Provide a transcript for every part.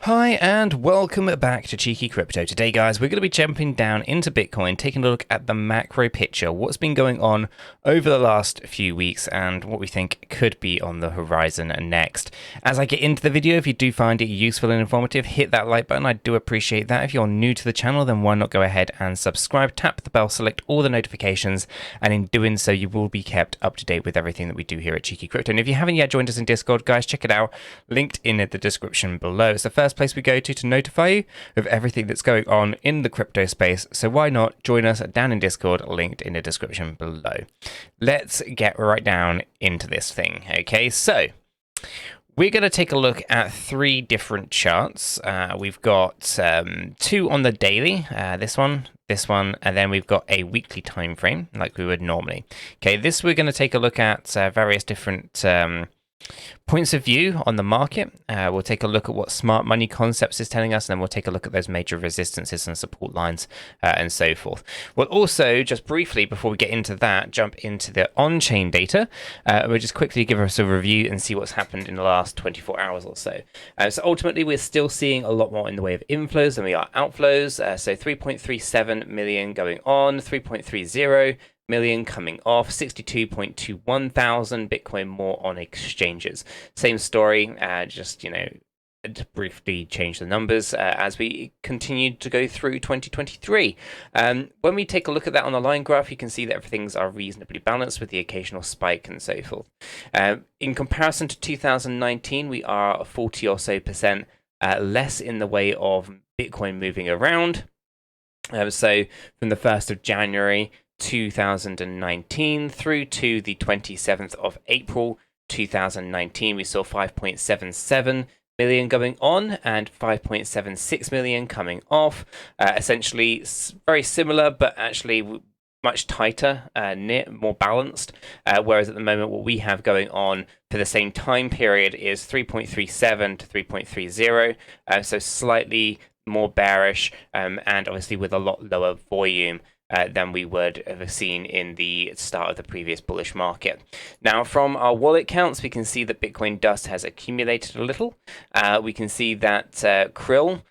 Hi and welcome back to Cheeky Crypto. Today guys, we're going to be jumping down into Bitcoin, taking a look at the macro picture, what's been going on over the last few weeks and what we think could be on the horizon next. As I get into the video, if you do find it useful and informative, hit that like button. I do appreciate that. If you're new to the channel, then why not go ahead and subscribe, tap the bell, select all the notifications, and in doing so you will be kept up to date with everything that we do here at Cheeky Crypto. And if you haven't yet joined us in Discord, guys, check it out, linked in the description below. It's the first place we go to notify you of everything that's going on in the crypto space, so why not join us down in Discord, linked in the description below. Let's get right down into this thing. Okay, so we're going to take a look at three different charts. We've got two on the daily, this one, and then we've got a weekly time frame like we would normally. Okay, this we're going to take a look at various different points of view on the market. We'll take a look at what smart money concepts is telling us, and then we'll take a look at those major resistances and support lines and so forth. We'll also, just briefly before we get into that, jump into the on-chain data. We'll just quickly give us a review and see what's happened in the last 24 hours or so. So ultimately, we're still seeing a lot more in the way of inflows than we are outflows. So 3.37 million going on, 3.30 million coming off, 62.21 thousand Bitcoin more on exchanges. Same story, just, you know, to briefly change the numbers as we continue to go through 2023. When we take a look at that on the line graph, you can see that everything's are reasonably balanced with the occasional spike and so forth. In comparison to 2019, we are 40 or so percent less in the way of Bitcoin moving around. So from the 1st of January 2019 through to the 27th of April 2019, we saw 5.77 million going on and 5.76 million coming off. Essentially very similar, but actually much tighter, more balanced. Whereas at the moment, what we have going on for the same time period is 3.37 to 3.30, so slightly more bearish, and obviously with a lot lower volume than we would have seen in the start of the previous bullish market. Now, from our wallet counts, we can see that Bitcoin dust has accumulated a little. We can see that Krill,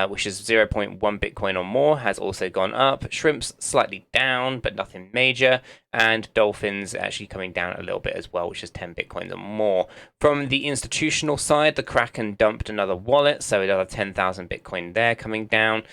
which is 0.1 Bitcoin or more, has also gone up. Shrimps slightly down, but nothing major. And dolphins actually coming down a little bit as well, which is 10 Bitcoins or more. From the institutional side, the Kraken dumped another wallet, so another 10,000 Bitcoin there coming down.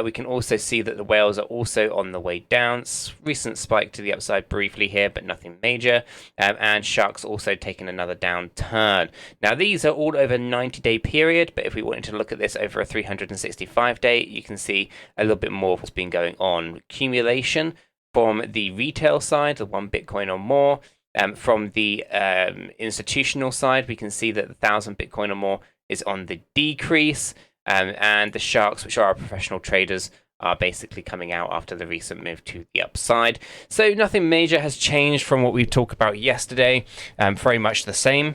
We can also see that the whales are also on the way down. Recent spike to the upside briefly here, but nothing major. And sharks also taking another downturn. Now, these are all over a 90-day period, but if we wanted to look at this over a 365-day, you can see a little bit more of what's been going on. Accumulation from the retail side, the 1 Bitcoin or more. From the institutional side, we can see that the 1,000 Bitcoin or more is on the decrease, and the sharks, which are our professional traders, are basically coming out after the recent move to the upside. So nothing major has changed from what we talked about yesterday, very much the same.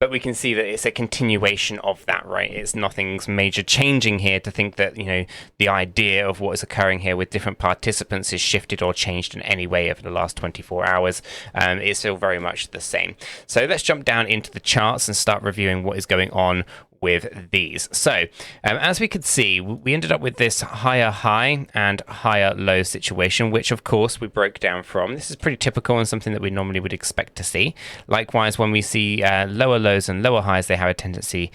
But we can see that it's a continuation of that, right? It's nothing's major changing here to think that, you know, the idea of what is occurring here with different participants is shifted or changed in any way over the last 24 hours. It's still very much the same. So let's jump down into the charts and start reviewing what is going on with these. So as we could see, we ended up with this higher high and higher low situation, which of course we broke down from. This is pretty typical and something that we normally would expect to see. Likewise, when we see lower lows and lower highs, they have a tendency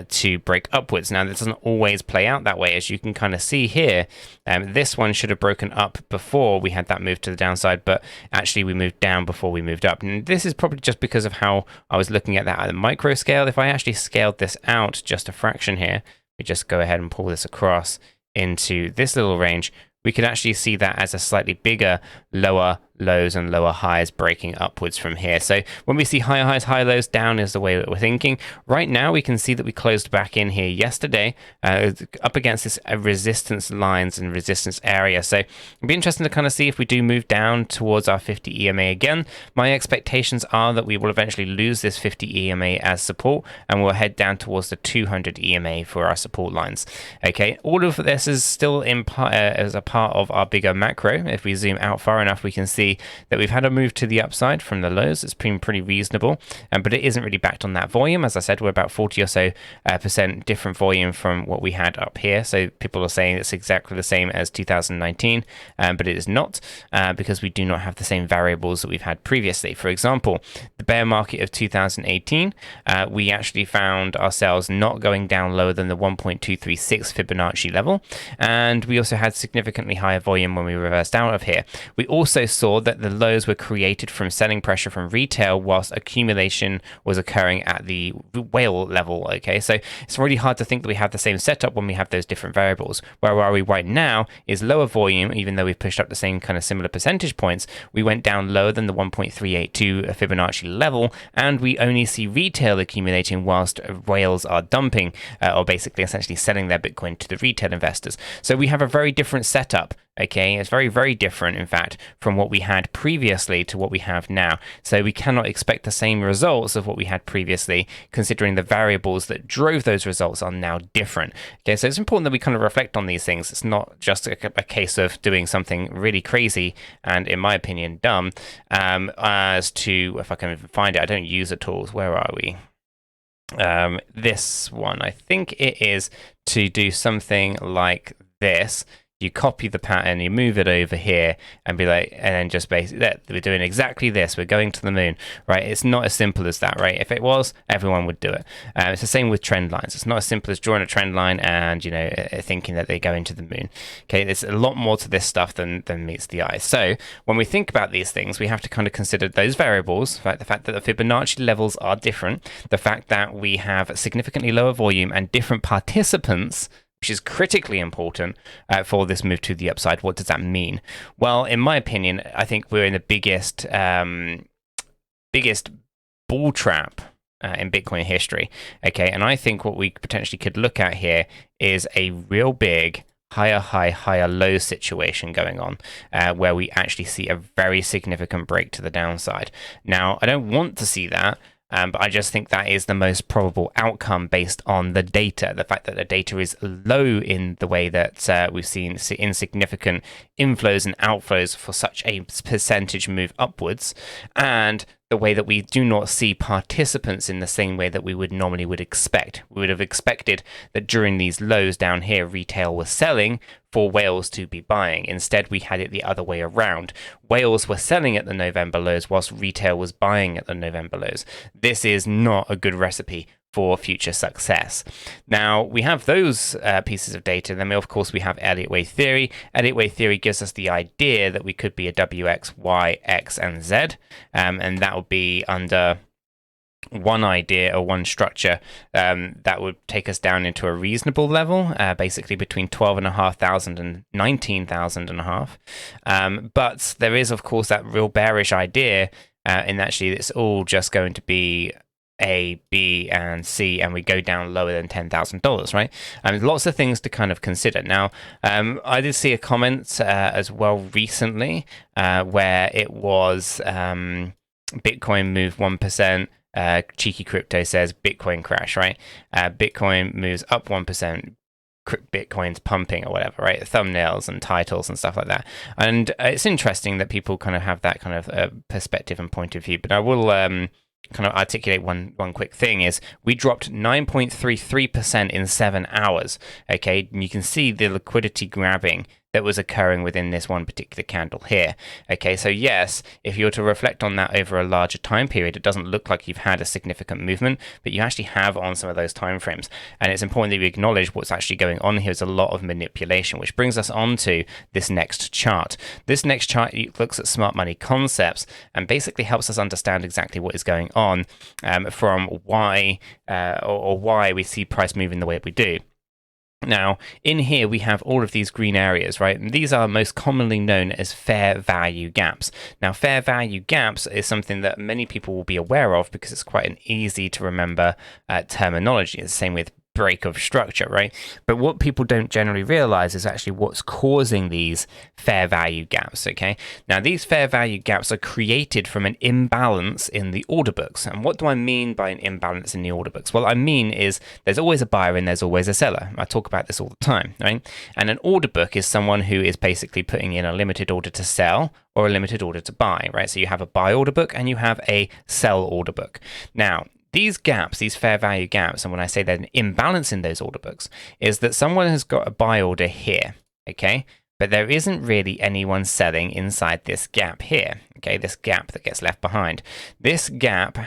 to break upwards. Now, this doesn't always play out that way, as you can kind of see here. This one should have broken up before we had that move to the downside, but actually we moved down before we moved up. And this is probably just because of how I was looking at that at the micro scale. If I actually scaled this out just a fraction here, we just go ahead and pull this across into this little range, we could actually see that as a slightly bigger lower lows and lower highs breaking upwards from here. So when we see higher highs, high lows, down is the way that we're thinking. Right now, we can see that we closed back in here yesterday up against this resistance lines and resistance area. So it'll be interesting to kind of see if we do move down towards our 50 EMA again. My expectations are that we will eventually lose this 50 EMA as support, and we'll head down towards the 200 EMA for our support lines. Okay, all of this is still in as a part of our bigger macro. If we zoom out far enough, we can see see that we've had a move to the upside from the lows. It's been pretty reasonable, but it isn't really backed on that volume. As I said, we're about 40 or so percent different volume from what we had up here. So people are saying it's exactly the same as 2019, but it is not, because we do not have the same variables that we've had previously. For example, the bear market of 2018, we actually found ourselves not going down lower than the 1.236 Fibonacci level, and we also had significantly higher volume when we reversed out of here. We also saw that the lows were created from selling pressure from retail whilst accumulation was occurring at the whale level. Okay, so it's really hard to think that we have the same setup when we have those different variables. Where are we right now is lower volume, even though we've pushed up the same kind of similar percentage points. We went down lower than the 1.382 Fibonacci level, and we only see retail accumulating whilst whales are dumping, or basically essentially selling their Bitcoin to the retail investors. So we have a very different setup. Okay, it's very, very different, in fact, from what we had previously to what we have now. So we cannot expect the same results of what we had previously, considering the variables that drove those results are now different. Okay, so it's important that we kind of reflect on these things. It's not just a case of doing something really crazy and, in my opinion, dumb. As to, if I can even find it, I don't use the tools. Where are we? This one, I think it is to do something like this. You copy the pattern, you move it over here, and be like, and then just basically, we're doing exactly this. We're going to the moon, right? It's not as simple as that, right? If it was, everyone would do it. It's the same with trend lines. It's not as simple as drawing a trend line and, you know, thinking that they go into the moon. Okay, there's a lot more to this stuff than meets the eye. So when we think about these things, we have to kind of consider those variables, right? The fact that the Fibonacci levels are different, the fact that we have significantly lower volume and different participants, which is critically important for this move to the upside. What does that mean? Well, in my opinion, I think we're in the biggest bull trap in Bitcoin history. Okay, and I think what we potentially could look at here is a real big higher high, higher low situation going on, where we actually see a very significant break to the downside. Now, I don't want to see that. But I just think that is the most probable outcome based on the data. The fact that the data is low in the way that we've seen insignificant inflows and outflows for such a percentage move upwards, and the way that we do not see participants in the same way that we would normally expect. We would have expected that during these lows down here, retail was selling for whales to be buying. Instead, we had it the other way around. Whales were selling at the November lows whilst retail was buying at the November lows. This is not a good recipe for future success. Now, we have those pieces of data. Then, of course, we have Elliott wave theory. Elliott wave theory gives us the idea that we could be a W, X, Y, X, and Z, and that would be under one idea or one structure that would take us down into a reasonable level, basically between 12,500 and 19,500. But there is, of course, that real bearish idea in actually it's all just going to be A, B, and C, and we go down lower than $10,000, right? Lots of things to kind of consider. Now, I did see a comment as well recently where it was Bitcoin moved 1%. 𝗕𝗘𝗪𝗀𝗧 says Bitcoin crash, right? Bitcoin moves up 1%. Bitcoin's pumping or whatever, right? Thumbnails and titles and stuff like that. And it's interesting that people kind of have that kind of perspective and point of view. But I will kind of articulate one quick thing is we dropped 9.33% in 7 hours. Okay, and you can see the liquidity grabbing that was occurring within this one particular candle here. Okay, so yes, if you were to reflect on that over a larger time period, it doesn't look like you've had a significant movement, but you actually have on some of those time frames. And it's important that we acknowledge what's actually going on here is a lot of manipulation, which brings us on to this next chart. This next chart looks at smart money concepts and basically helps us understand exactly what is going on from why why we see price moving the way we do. Now, in here, we have all of these green areas, right? And these are most commonly known as fair value gaps. Now, fair value gaps is something that many people will be aware of because it's quite an easy to remember terminology. It's the same with break of structure, right? But what people don't generally realize is actually what's causing these fair value gaps, okay? Now, these fair value gaps are created from an imbalance in the order books. And what do I mean by an imbalance in the order books? Well, I mean is there's always a buyer and there's always a seller. I talk about this all the time, right? And an order book is someone who is basically putting in a limited order to sell or a limited order to buy, right? So you have a buy order book and you have a sell order book. Now, these gaps, these fair value gaps, and when I say there's an imbalance in those order books, is that someone has got a buy order here, okay? But there isn't really anyone selling inside this gap here, okay? This gap that gets left behind. This gap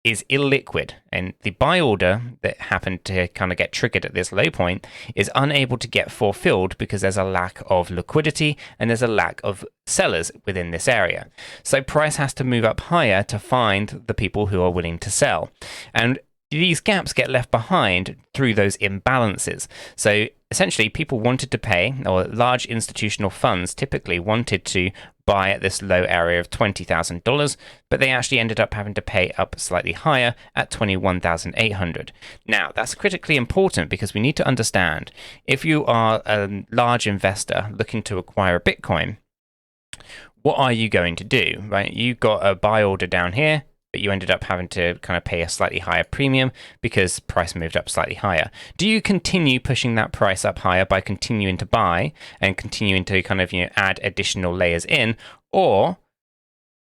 is illiquid, and the buy order that happened to kind of get triggered at this low point is unable to get fulfilled because there's a lack of liquidity and there's a lack of sellers within this area. So price has to move up higher to find the people who are willing to sell. And these gaps get left behind through those imbalances. So essentially, people wanted to pay, or large institutional funds typically wanted to buy at this low area of $20,000, but they actually ended up having to pay up slightly higher at $21,800. Now, that's critically important because we need to understand if you are a large investor looking to acquire Bitcoin, what are you going to do, right? You've got a buy order down here, but you ended up having to kind of pay a slightly higher premium because price moved up slightly higher. Do you continue pushing that price up higher by continuing to buy and continuing to kind of, add additional layers in, or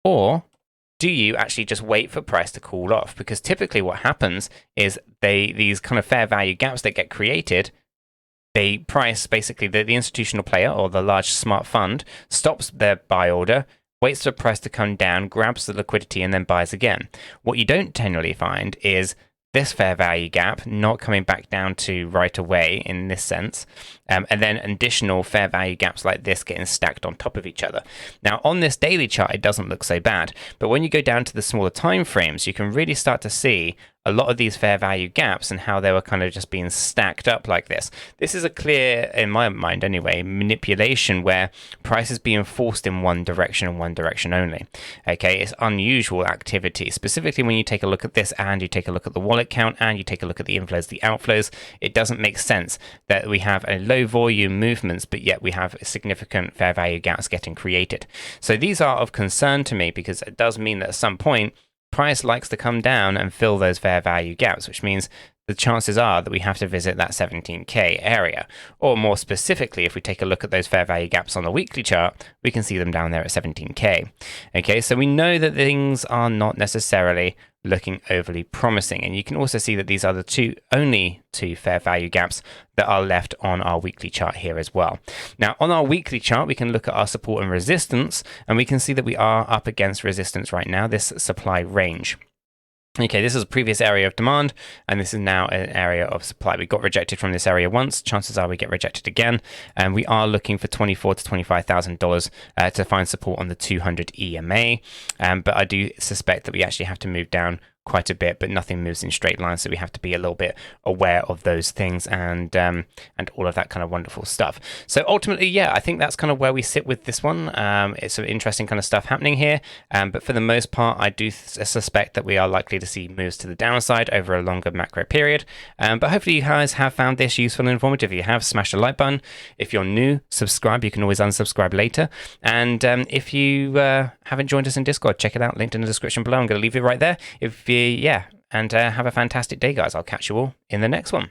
do you actually just wait for price to cool off? Because typically what happens is these kind of fair value gaps that get created, they price basically the institutional player or the large smart fund stops their buy order, waits for price to come down, grabs the liquidity, and then buys again. What you don't generally find is this fair value gap not coming back down to right away in this sense, and then additional fair value gaps like this getting stacked on top of each other. Now, on this daily chart, it doesn't look so bad, but when you go down to the smaller time frames, you can really start to see a lot of these fair value gaps and how they were kind of just being stacked up like this. This is a clear, in my mind anyway, manipulation where price is being forced in one direction and one direction only. Okay, it's unusual activity, specifically when you take a look at this and you take a look at the wallet count and you take a look at the inflows, the outflows. It doesn't make sense that we have a low volume movements, but yet we have significant fair value gaps getting created. So these are of concern to me because it does mean that at some point, price likes to come down and fill those fair value gaps, which means the chances are that we have to visit that 17K area. Or more specifically, if we take a look at those fair value gaps on the weekly chart, we can see them down there at 17K. Okay, so we know that things are not necessarily looking overly promising. And you can also see that these are the only two fair value gaps that are left on our weekly chart here as well. Now, on our weekly chart, we can look at our support and resistance, and we can see that we are up against resistance right now, this supply range. Okay, this is a previous area of demand, and this is now an area of supply. We got rejected from this area once. Chances are we get rejected again, and we are looking for $24,000 to $25,000 to find support on the 200 EMA. But I do suspect that we actually have to move down quite a bit, but nothing moves in straight lines, so we have to be a little bit aware of those things and all of that kind of wonderful stuff. So ultimately, yeah, I think that's kind of where we sit with this one. It's some interesting kind of stuff happening here, but for the most part, I do suspect that we are likely to see moves to the downside over a longer macro period. But hopefully you guys have found this useful and informative. If you have, smash the like button. If you're new, subscribe. You can always unsubscribe later. And if you haven't joined us in Discord, check it out, linked in the description below. I'm going to leave it right there. And have a fantastic day, guys. I'll catch you all in the next one.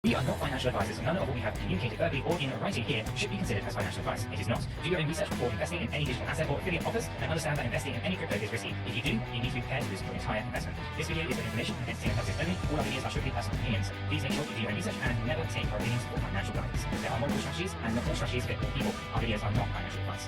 We are not financial advisors. None of what we have communicated verbally or in writing here should be considered as financial advice. It is not. Do your own research before investing in any digital asset or affiliate offers, and understand that investing in any crypto is risky. If you do, you need to be prepared to lose your entire investment. This video is for information and entertainment purposes only. All our videos are strictly personal opinions. Please make sure you do your own research and never take our opinions for financial guidance. There are multiple strategies, and not all strategies fit all people. Our videos are not financial advice.